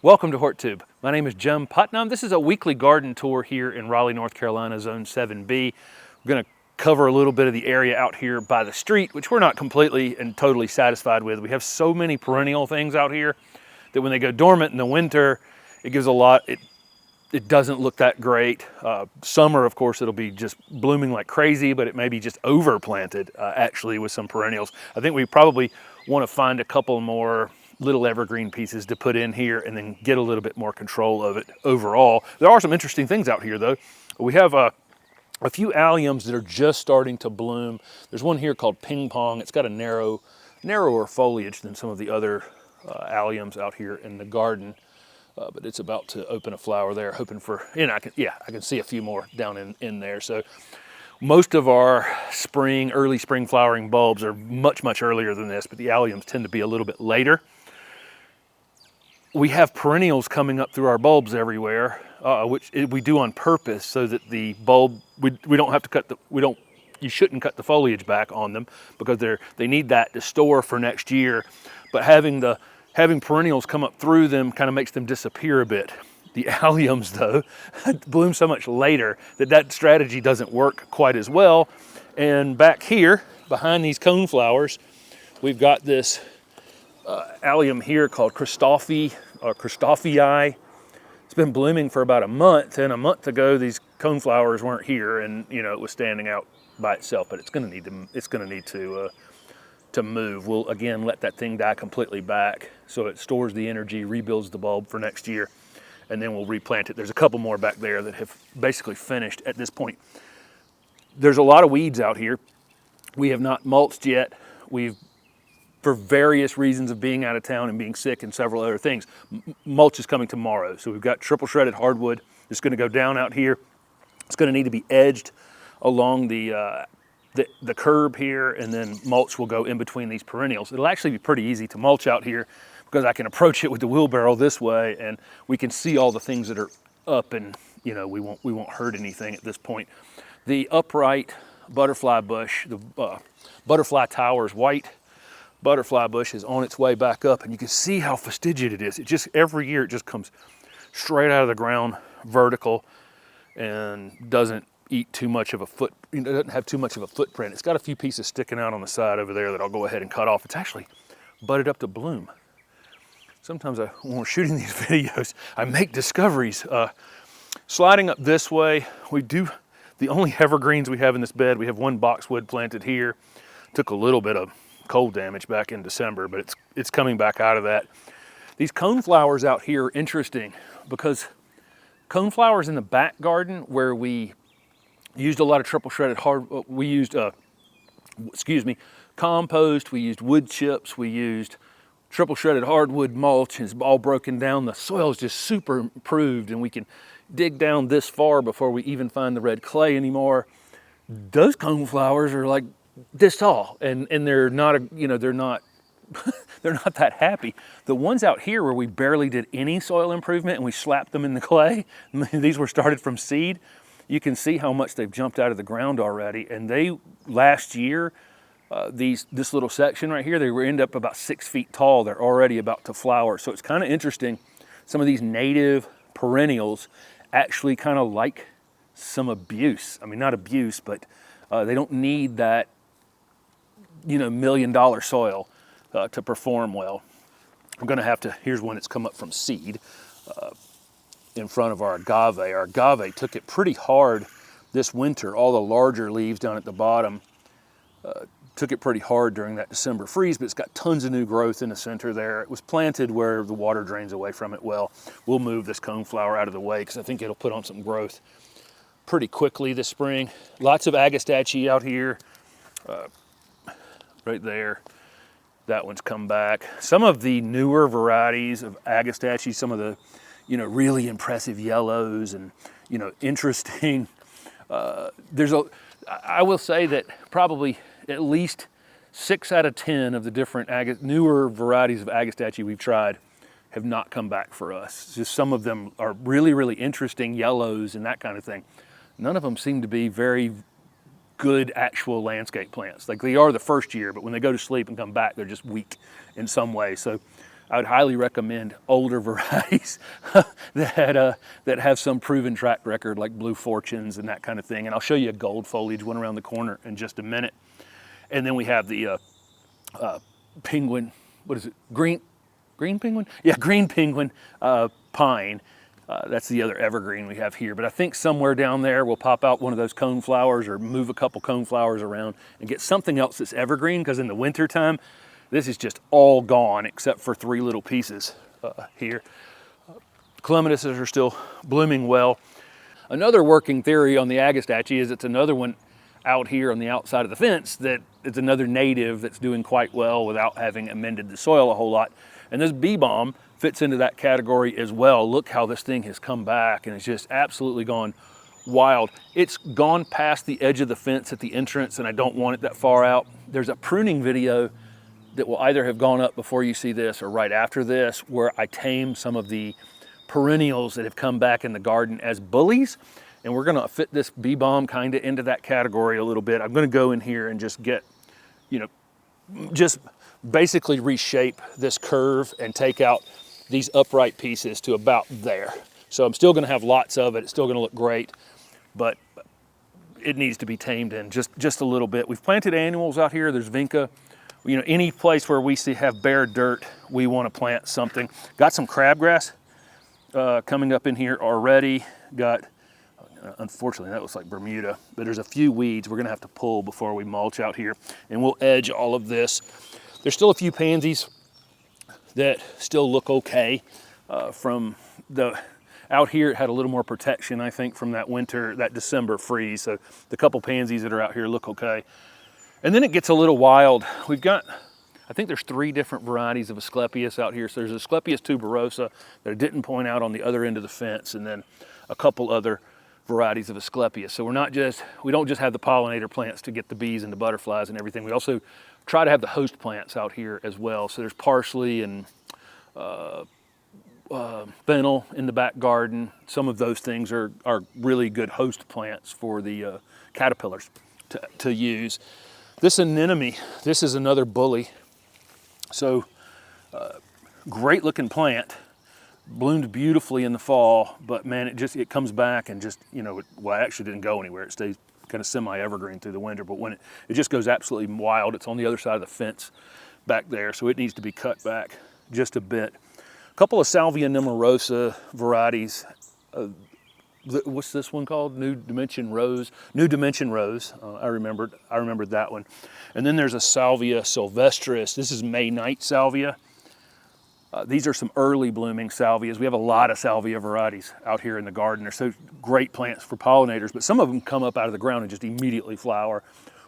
Welcome to HortTube. My name is Jim Putnam. This is a weekly garden tour here in Raleigh, North Carolina, Zone 7B. We're going to cover a little bit of the area out here by the street, which we're not completely and totally satisfied with. We have so many perennial things out here that when they go dormant in the winter, it gives a lot, it doesn't look that great. Summer, of course, it'll be just blooming like crazy, but it may be just overplanted actually with some perennials. I think we probably want to find a couple more little evergreen pieces to put in here and then get a little bit more control of it overall. There are some interesting things out here though. We have a few alliums that are just starting to bloom. There's one here called Ping Pong. It's got a narrower foliage than some of the other alliums out here in the garden. But it's about to open a flower there, hoping for, and I can see a few more down in there. So most of our early spring flowering bulbs are much earlier than this, but the alliums tend to be a little bit later. We have perennials coming up through our bulbs everywhere, which we do on purpose so that the bulb, we don't have to cut you shouldn't cut the foliage back on them because they need that to store for next year. But having perennials come up through them kind of makes them disappear a bit. The alliums though bloom so much later that strategy doesn't work quite as well. And back here behind these cone flowers, we've got this allium here called cristophii or cristophii. It's been blooming for about a month, and a month ago these cone flowers weren't here, and it was standing out by itself. But it's going to need to move. We'll again let that thing die completely back so it stores the energy, rebuilds the bulb for next year, and then we'll replant it. There's a couple more back there that have basically finished at this point. There's a lot of weeds out here. We have not mulched yet. For various reasons of being out of town and being sick and several other things, mulch is coming tomorrow. So we've got triple shredded hardwood. It's going to go down out here. It's going to need to be edged along the curb here, and then mulch will go in between these perennials. It'll actually be pretty easy to mulch out here because I can approach it with the wheelbarrow this way, and we can see all the things that are up, and we won't hurt anything at this point. The upright butterfly bush, the butterfly towers white butterfly bush is on its way back up, and you can see how fastigiate it is. It just every year it just comes straight out of the ground vertical and doesn't eat too much of a it doesn't have too much of a footprint. It's got a few pieces sticking out on the side over there that I'll go ahead and cut off. It's actually budded up to bloom. Sometimes when we're shooting these videos, I make discoveries. Sliding up this way, the only evergreens we have in this bed, we have one boxwood planted here. Took a little bit of cold damage back in December, but it's coming back out of that. These cone flowers out here are interesting because cone flowers in the back garden where we used a lot of triple shredded we used compost, we used wood chips, we used triple shredded hardwood mulch, and it's all broken down. The soil is just super improved, and we can dig down this far before we even find the red clay anymore. Those cone flowers are like this tall, and they're not they're not that happy. The ones out here where we barely did any soil improvement and we slapped them in the clay, these were started from seed. You can see how much they've jumped out of the ground already. And last year, this little section right here, they end up about 6 feet tall. They're already about to flower. So it's kind of interesting. Some of these native perennials actually kind of like some abuse. I mean, not abuse, but they don't need that, $1 million soil to perform well. I'm gonna have to, here's one that's come up from seed. In front of our agave. Our agave took it pretty hard this winter. All the larger leaves down at the bottom took it pretty hard during that December freeze, but it's got tons of new growth in the center there. It was planted where the water drains away from it well. We'll move this coneflower out of the way because I think it'll put on some growth pretty quickly this spring. Lots of agastache out here, right there. That one's come back. Some of the newer varieties of agastache, some of the really impressive yellows and, interesting. I will say that probably at least 6 out of 10 of the different newer varieties of agastache we've tried have not come back for us. Just some of them are really interesting yellows and that kind of thing. None of them seem to be very good actual landscape plants. Like they are the first year, but when they go to sleep and come back, they're just weak in some way. So I would highly recommend older varieties that have some proven track record, like Blue Fortunes and that kind of thing. And I'll show you a gold foliage one around the corner in just a minute. And then we have the penguin, what is it, green penguin? Yeah, green penguin pine. That's the other evergreen we have here. But I think somewhere down there we'll pop out one of those cone flowers or move a couple cone flowers around and get something else that's evergreen, because in the winter time, this is just all gone except for 3 little pieces here. Clematises are still blooming well. Another working theory on the Agastache is it's another one out here on the outside of the fence that it's another native that's doing quite well without having amended the soil a whole lot. And this bee balm fits into that category as well. Look how this thing has come back and it's just absolutely gone wild. It's gone past the edge of the fence at the entrance, and I don't want it that far out. There's a pruning video that will either have gone up before you see this or right after this, where I tame some of the perennials that have come back in the garden as bullies. And we're gonna fit this bee balm kind of into that category a little bit. I'm gonna go in here and just get, just basically reshape this curve and take out these upright pieces to about there. So I'm still gonna have lots of it. It's still gonna look great, but it needs to be tamed in just a little bit. We've planted annuals out here. There's vinca. Any place where we have bare dirt, we want to plant something. Got some crabgrass coming up in here already. Got, unfortunately, that looks like Bermuda, but there's a few weeds we're going to have to pull before we mulch out here, and we'll edge all of this. There's still a few pansies that still look okay from the out here. It had a little more protection, I think, from that December freeze. So the couple pansies that are out here look okay. And then it gets a little wild. We've got, I think there's 3 different varieties of Asclepias out here. So there's Asclepias tuberosa that I didn't point out on the other end of the fence, and then a couple other varieties of Asclepias. So we don't just have the pollinator plants to get the bees and the butterflies and everything. We also try to have the host plants out here as well. So there's parsley and fennel in the back garden. Some of those things are really good host plants for the caterpillars to use. This anemone, this is another bully. So great looking plant, bloomed beautifully in the fall, but man, it comes back and just, it actually didn't go anywhere. It stays kind of semi-evergreen through the winter, but when it just goes absolutely wild. It's on the other side of the fence back there, so it needs to be cut back just a bit. A couple of Salvia nemorosa varieties. What's this one called? New Dimension Rose. I remembered that one. And then there's a Salvia sylvestris. This is May night salvia. These are some early blooming salvias. We have a lot of salvia varieties out here in the garden. They're so great plants for pollinators, but some of them come up out of the ground and just immediately flower,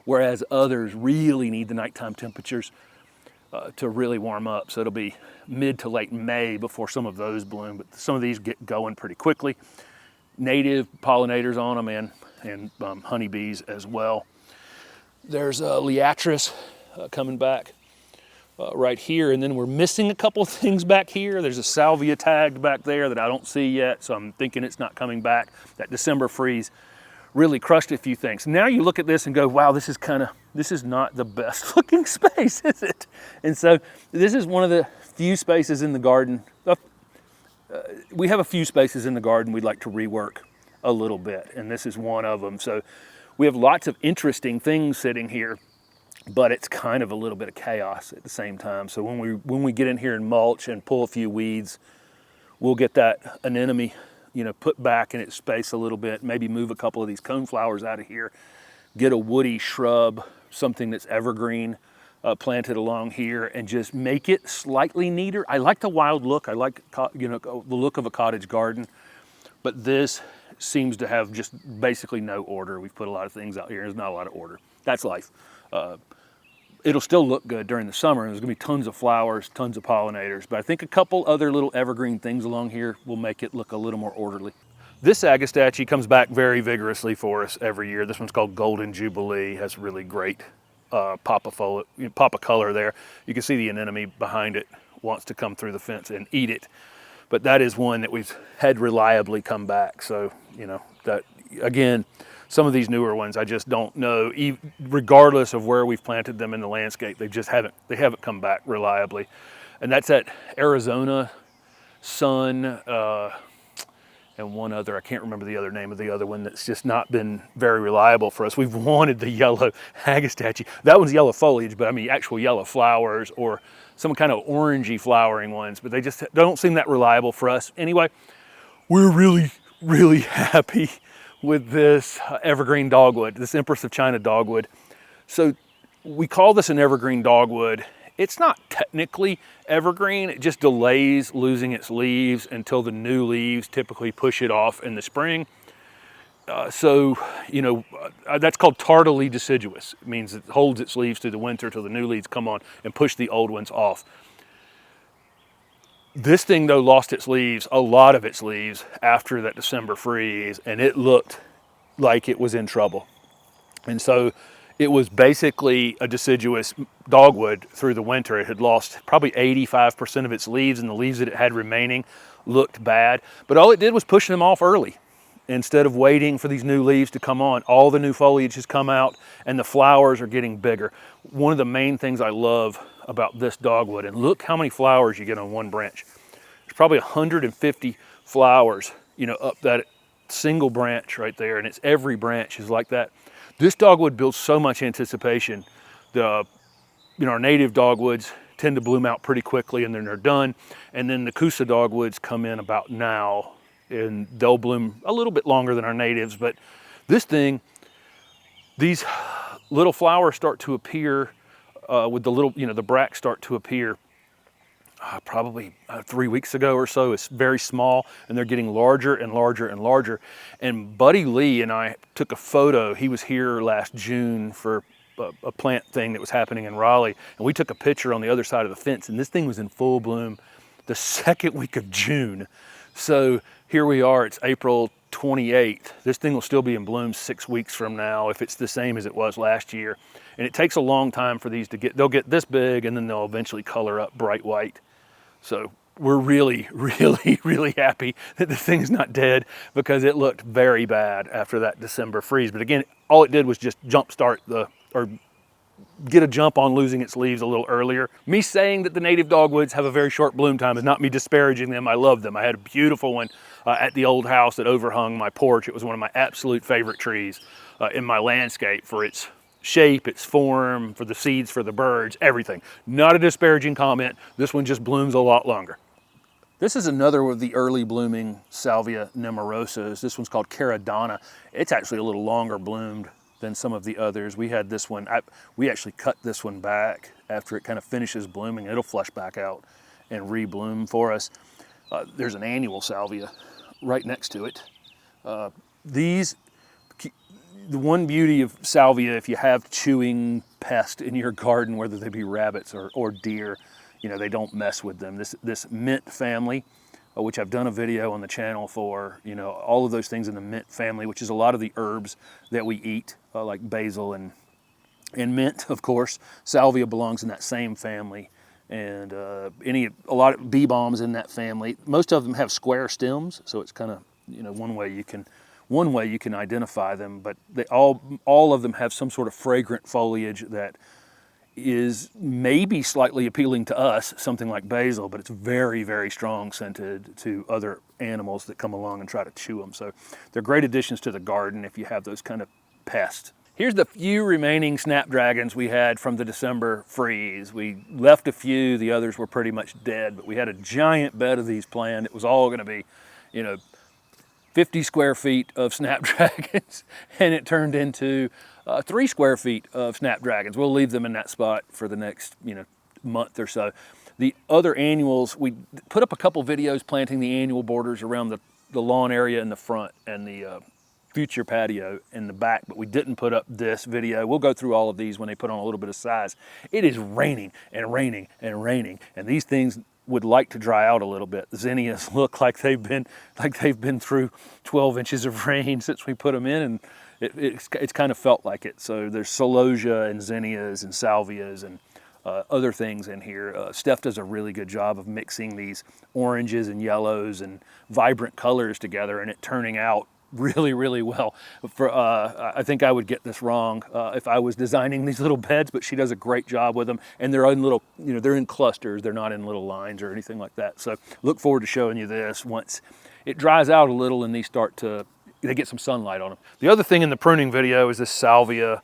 whereas others really need the nighttime temperatures to really warm up. So it'll be mid to late May before some of those bloom, but some of these get going pretty quickly. Native pollinators on them and honeybees as well. There's Liatris coming back right here, and then we're missing a couple of things back here. There's a salvia tagged back there that I don't see yet, so I'm thinking it's not coming back. That December freeze really crushed a few things. Now you look at this and go, wow, this is not the best looking space, is it? And so this is one of the few spaces in the garden. We have a few spaces in the garden we'd like to rework a little bit, and this is one of them. So we have lots of interesting things sitting here, but it's kind of a little bit of chaos at the same time. So when we get in here and mulch and pull a few weeds, we'll get that anemone, put back in its space a little bit, maybe move a couple of these coneflowers out of here, get a woody shrub, something that's evergreen, planted along here, and just make it slightly neater. I like the wild look. I like the look of a cottage garden, but this seems to have just basically no order. We've put a lot of things out here. There's not a lot of order. That's life. It'll still look good during the summer. There's gonna be tons of flowers, tons of pollinators, but I think a couple other little evergreen things along here will make it look a little more orderly. This Agastache comes back very vigorously for us every year. This one's called Golden Jubilee. Has really great pop of color there. You can see the anemone behind it wants to come through the fence and eat it, but that is one that we've had reliably come back. So that again, some of these newer ones I just don't know, regardless of where we've planted them in the landscape, they haven't come back reliably. And that's at Arizona, Sun, and one other. I can't remember the other name of the other one that's just not been very reliable for us. We've wanted the yellow agastache. That one's yellow foliage, but I mean actual yellow flowers or some kind of orangey flowering ones, but they just don't seem that reliable for us. Anyway, we're really happy with this evergreen dogwood, this Empress of China dogwood. So we call this an evergreen dogwood. It's not technically evergreen, it just delays losing its leaves until the new leaves typically push it off in the spring. So, you know, that's called tardily deciduous. It means it holds its leaves through the winter till the new leaves come on and push the old ones off. This thing though lost its leaves, a lot of its leaves, after that December freeze, and it looked like it was in trouble. And so it was basically a deciduous dogwood through the winter. It had lost probably 85% of its leaves, and the leaves that it had remaining looked bad. But all it did was push them off early. Instead of waiting for these new leaves to come on, all the new foliage has come out and the flowers are getting bigger. One of the main things I love about this dogwood, and look how many flowers you get on one branch. There's probably 150 flowers, you know, up that single branch right there, and it's every branch is like that. This dogwood builds so much anticipation. You know, our native dogwoods tend to bloom out pretty quickly and then they're done. And then the Kusa dogwoods come in about now and they'll bloom a little bit longer than our natives. But this thing, these little flowers start to appear with the little, you know, the bracts start to appear probably 3 weeks ago or so. It's very small and they're getting larger and larger and larger. And Buddy Lee and I took a photo. He was here last June for a plant thing that was happening in Raleigh. And we took a picture on the other side of the fence and this thing was in full bloom the second week of June. So here we are, it's April 28th. This thing will still be in bloom 6 weeks from now if it's the same as it was last year. And it takes a long time for these to get, they'll get this big and then they'll eventually color up bright white. So we're really happy that the thing's not dead because it looked very bad after that December freeze. But again, all it did was just jumpstart or get a jump on losing its leaves a little earlier. Me saying that the native dogwoods have a very short bloom time is not me disparaging them. I love them. I had a beautiful one at the old house that overhung my porch. It was one of my absolute favorite trees in my landscape for its shape, its form, for the seeds, for the birds, everything. Not a disparaging comment. This one just blooms a lot longer. This is another of the early blooming Salvia nemorosas. This one's called Caradonna. It's actually a little longer bloomed than some of the others. We had this one, we actually cut this one back after it kind of finishes blooming. It'll flush back out and re-bloom for us. There's an annual Salvia right next to it. The one beauty of Salvia, if you have chewing pests in your garden, whether they be rabbits or deer, you know, they don't mess with them. This mint family, which I've done a video on the channel for, you know, all of those things in the mint family, which is a lot of the herbs that we eat, like basil and mint, of course. Salvia belongs in that same family. And a lot of bee balms in that family. Most of them have square stems, so it's kind of, you know, one way you can identify them, but they all of them have some sort of fragrant foliage that is maybe slightly appealing to us, something like basil, but it's very strong scented to other animals that come along and try to chew them. So they're great additions to the garden if you have those kind of pests. Here's the few remaining snapdragons we had from the December freeze. We left a few, the others were pretty much dead, but we had a giant bed of these planned. It was all gonna be, you know, 50 square feet of snapdragons, and it turned into 3 square feet of snapdragons. We'll leave them in that spot for the next, you know, month or so. The other annuals, we put up a couple videos planting the annual borders around the lawn area in the front and the future patio in the back, but we didn't put up this video. We'll go through all of these when they put on a little bit of size. It is raining and raining and raining, and these things would like to dry out a little bit. The zinnias look like they've been through 12 inches of rain since we put them in, and it's kind of felt like it. So there's celosia and zinnias and salvias and other things in here. Steph does a really good job of mixing these oranges and yellows and vibrant colors together, and it turning out really, really well. I think I would get this wrong if I was designing these little beds, but she does a great job with them. And they're in little, they're in clusters. They're not in little lines or anything like that. So look forward to showing you this once it dries out a little and they get some sunlight on them. The other thing in the pruning video is this Salvia,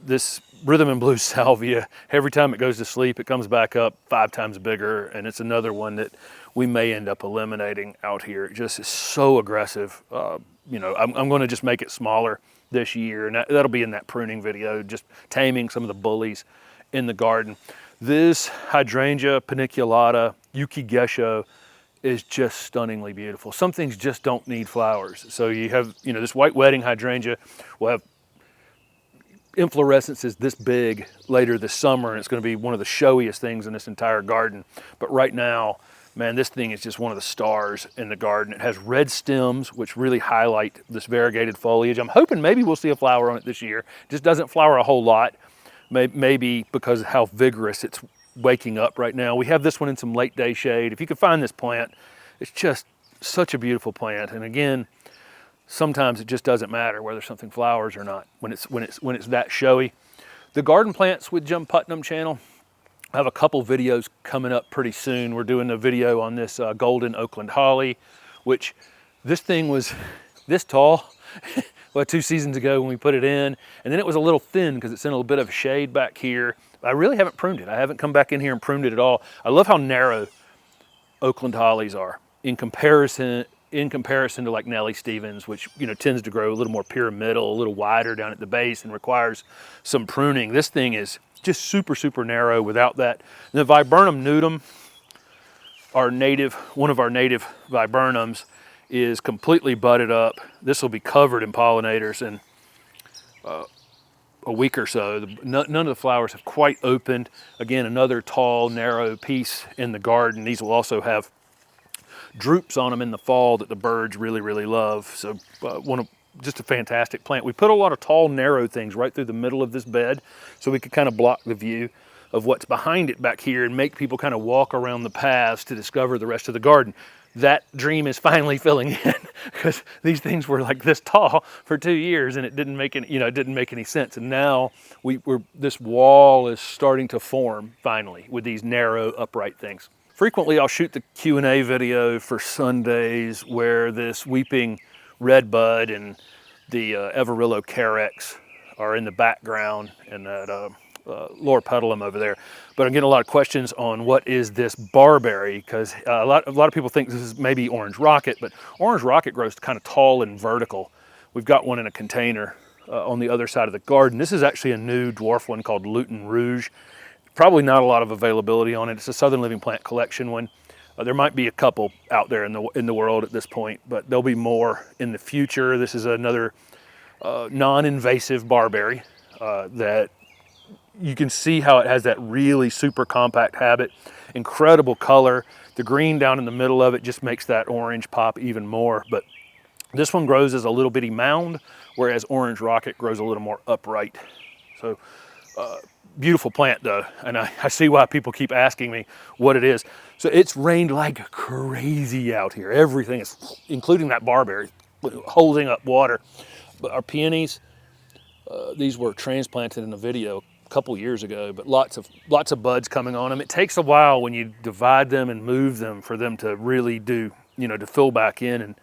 this rhythm and blues Salvia. Every time it goes to sleep, it comes back up 5 times bigger, and it's another one that we may end up eliminating out here. It just is so aggressive. I'm going to just make it smaller this year, and that'll be in that pruning video, just taming some of the bullies in the garden. This hydrangea paniculata Yuki Gesho is just stunningly beautiful. Some things just don't need flowers. So you have, this white wedding hydrangea will have inflorescences this big later this summer, and it's going to be one of the showiest things in this entire garden. But right now, man, this thing is just one of the stars in the garden. It has red stems, which really highlight this variegated foliage. I'm hoping maybe we'll see a flower on it this year. It just doesn't flower a whole lot, maybe because of how vigorous it's waking up right now. We have this one in some late day shade. If you could find this plant, it's just such a beautiful plant. And again, sometimes it just doesn't matter whether something flowers or not when it's that showy. The garden plants with Jim Putnam channel, I have a couple videos coming up pretty soon. We're doing a video on this golden Oakland holly, which this thing was this tall well, 2 seasons ago when we put it in, and then it was a little thin because it's in a little bit of shade back here. I really haven't pruned it. I haven't come back in here and pruned it at all. I love how narrow Oakland hollies are in comparison to like Nellie Stevens, which tends to grow a little more pyramidal, a little wider down at the base and requires some pruning. This thing is just super, super narrow without that. And the Viburnum nudum, one of our native viburnums, is completely budded up. This will be covered in pollinators in a week or so. None of the flowers have quite opened. Again, another tall, narrow piece in the garden. These will also have droops on them in the fall that the birds really, really love. So just a fantastic plant. We put a lot of tall, narrow things right through the middle of this bed so we could kind of block the view of what's behind it back here and make people kind of walk around the paths to discover the rest of the garden. That dream is finally filling in because these things were like this tall for 2 years and it didn't make any sense. And now this wall is starting to form finally with these narrow, upright things. Frequently, I'll shoot the Q&A video for Sundays where this weeping redbud and the Everillo carex are in the background and that lower pedalum over there. But I'm getting a lot of questions on what is this barberry, because a lot of people think this is maybe orange rocket, but orange rocket grows kind of tall and vertical. We've got one in a container on the other side of the garden. This is actually a new dwarf one called Lutin Rouge. Probably not a lot of availability on it. It's a Southern Living Plant Collection one. There might be a couple out there in the world at this point, but there'll be more in the future. This is another non-invasive barberry that you can see how it has that really super compact habit. Incredible color. The green down in the middle of it just makes that orange pop even more. But this one grows as a little bitty mound, whereas orange rocket grows a little more upright. So beautiful plant though, and I see why people keep asking me what it is. So it's rained like crazy out here. Everything is, including that barberry, holding up water. But our peonies, these were transplanted in a video a couple years ago, but lots of buds coming on them. It takes a while when you divide them and move them for them to really to fill back in, and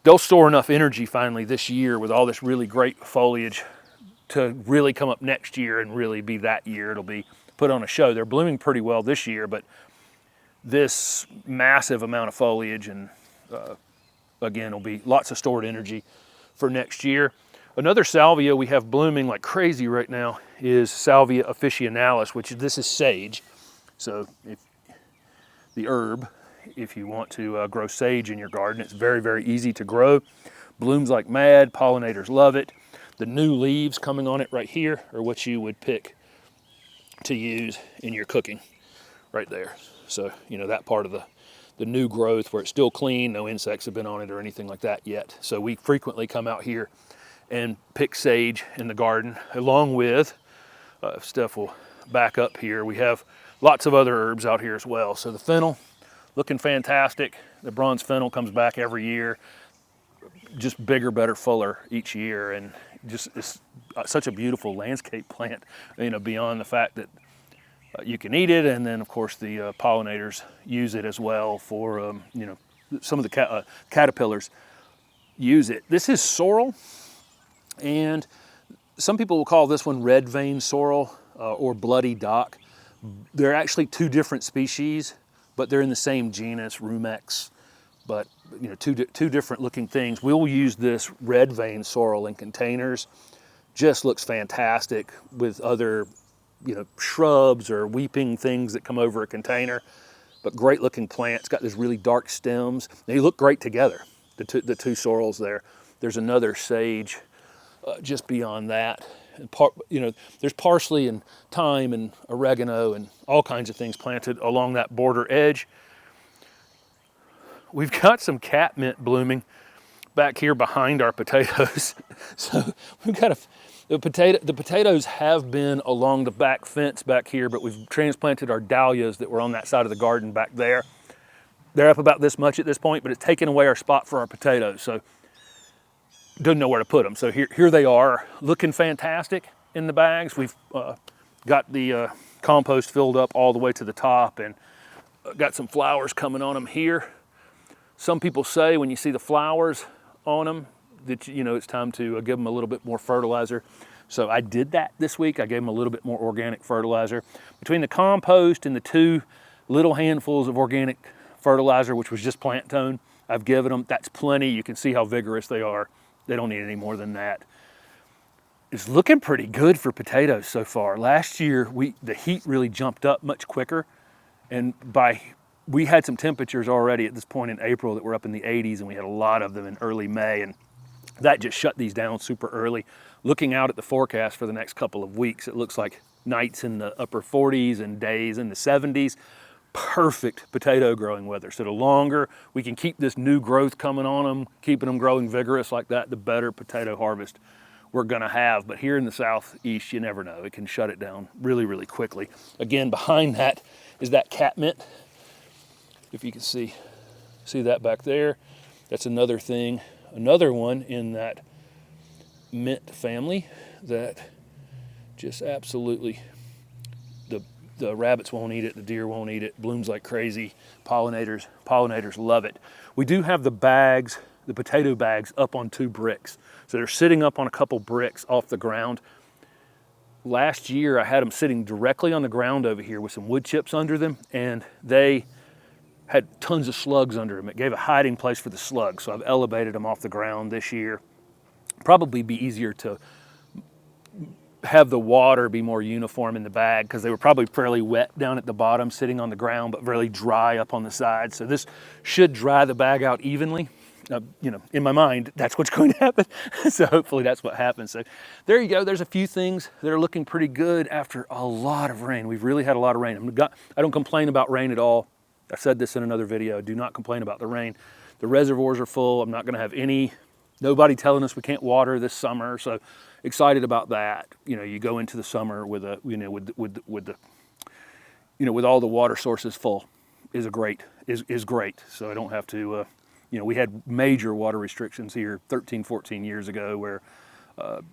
they'll store enough energy finally this year with all this really great foliage to really come up next year and really be that year. It'll be put on a show. They're blooming pretty well this year, but this massive amount of foliage and again, will be lots of stored energy for next year. Another salvia we have blooming like crazy right now is Salvia officinalis, this is sage. So the herb, if you want to grow sage in your garden, it's very, very easy to grow. Blooms like mad, pollinators love it. The new leaves coming on it right here are what you would pick to use in your cooking right there. So, that part of the new growth where it's still clean, no insects have been on it or anything like that yet. So we frequently come out here and pick sage in the garden, along with, Steph will back up here, we have lots of other herbs out here as well. So the fennel, looking fantastic. The bronze fennel comes back every year. just bigger, better, fuller each year, and just it's such a beautiful landscape plant. You know, beyond the fact that you can eat it, and then of course the pollinators use it as well for you know, some of the caterpillars use it. This is sorrel, and some people will call this one red vein sorrel or bloody dock. They're actually two different species, but they're in the same genus, Rumex. But you know, two different looking things. We'll use this red vein sorrel in containers. Just looks fantastic with other, you know, shrubs or weeping things that come over a container. But great looking plant. It's got these really dark stems. They look great together, the two sorrels there. There's another sage just beyond that. And you know, there's parsley and thyme and oregano and all kinds of things planted along that border edge. We've got some catmint blooming back here behind our potatoes. So we've got the potatoes have been along the back fence back here, but we've transplanted our dahlias that were on that side of the garden back there. They're up about this much at this point, but it's taken away our spot for our potatoes. So didn't know where to put them. So here they are, looking fantastic in the bags. We've got the compost filled up all the way to the top, and got some flowers coming on them here. Some people say when you see the flowers on them that, you know, it's time to give them a little bit more fertilizer. So I did that this week. I gave them a little bit more organic fertilizer. Between the compost and the 2 little handfuls of organic fertilizer, which was just plant tone, I've given them. That's plenty. You can see how vigorous they are. They don't need any more than that. It's looking pretty good for potatoes so far. Last year, the heat really jumped up much quicker, and we had some temperatures already at this point in April that were up in the 80s, and we had a lot of them in early May, and that just shut these down super early. Looking out at the forecast for the next couple of weeks, it looks like nights in the upper 40s and days in the 70s. Perfect potato growing weather. So the longer we can keep this new growth coming on them, keeping them growing vigorous like that, the better potato harvest we're gonna have. But here in the southeast, you never know. It can shut it down really, really quickly. Again, behind that is that catmint. If you can see that back there, that's another thing, another one in that mint family that just absolutely, the rabbits won't eat it, the deer won't eat it, blooms like crazy. Pollinators love it. We do have the bags, the potato bags, up on 2 bricks. So they're sitting up on a couple bricks off the ground. Last year I had them sitting directly on the ground over here with some wood chips under them, and they had tons of slugs under them. It gave a hiding place for the slugs, so I've elevated them off the ground this year. Probably be easier to have the water be more uniform in the bag, because they were probably fairly wet down at the bottom sitting on the ground, but really dry up on the side. So this should dry the bag out evenly. You know, in my mind, that's what's going to happen. So hopefully that's what happens. So there you go. There's a few things that are looking pretty good after a lot of rain. We've really had a lot of rain. I don't complain about rain at all. I said this in another video. Do not complain about the rain. The reservoirs are full. I'm not going to have nobody telling us we can't water this summer. So excited about that. You know, you go into the summer with with all the water sources full is great. So I don't have to. You know, we had major water restrictions here 13, 14 years ago where,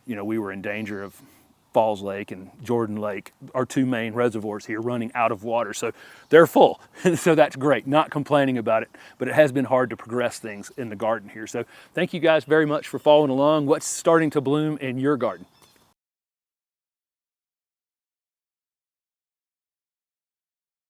you know, we were in danger of Falls Lake and Jordan Lake, our 2 main reservoirs here, running out of water. So they're full. So that's great. Not complaining about it, but it has been hard to progress things in the garden here. So thank you guys very much for following along. What's starting to bloom in your garden?